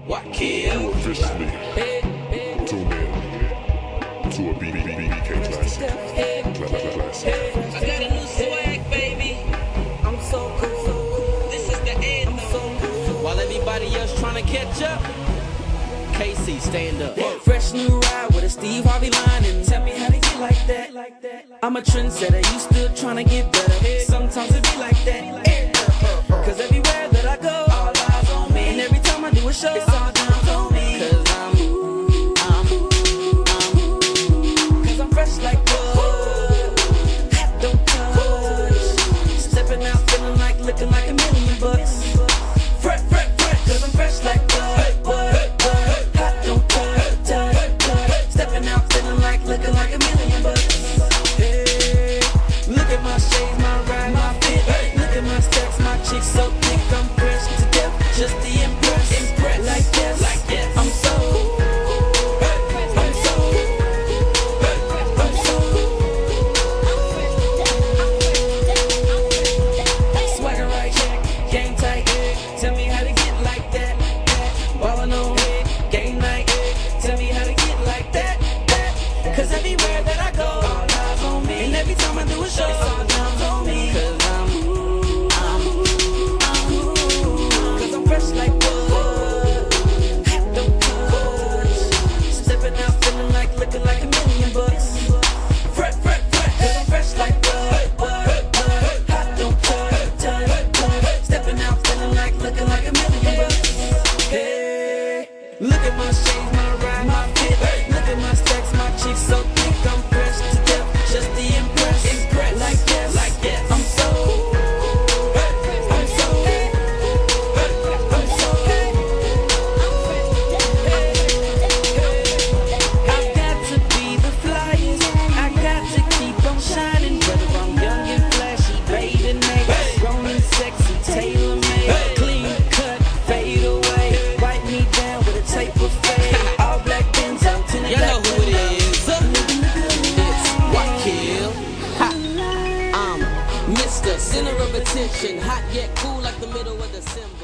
What kill? You officially tune in to a BK classic. I got a new swag, baby. I'm so cool. This is the end. I'm so cool. While everybody else trying to catch up, KC, stand up. Fresh new ride with a Steve Harvey line, and tell me how to get like that. I'm a trendsetter, you still trying to get better. Sometimes it be like that. Cause everywhere that I go, all eyes on me. And every time I do a show, it's all down on me. Cause I'm fresh like wood. Hat don't touch. Stepping out feeling like, looking like $1 million bucks. Fresh, cause I'm fresh like wood. Hat don't touch. Stepping out feeling like, looking like $1 million bucks. Hey, look at my shades, my ride, my fit. Look at my stacks, my chicks so thick, I'm fresh to death, just to impress. Like this, I'm so swagger right, game tight. Tell me how to get like that. Ballin' on game night. Tell me how to get like that. Cause everywhere that I go, all eyes on me. And every time I do a show, it's all down on me. Cause I'm fresh like wood. Hat don't touch. Stepping out feeling like, looking like $1 million bucks. Fresh, cause I'm fresh like wood. Hat don't touch. Stepping out feeling like, looking like $1 million bucks. Hey, look at my shades, my ride, my fit. Look at my stacks, my chicks so thick, I'm fresh to death, just to impress. Like this, I'm so I've got to be the flyest. I got to keep on shining. Whether I'm young and flashy, bathing made, grown and sexy, tailor-made, clean cut, fade away, wipe me down with a tape of fade. All black Benzo, tinted Y'all know black who it window. is. It's What Kill. I'm Mr. Center of Attention, hot yet cool like the middle of December.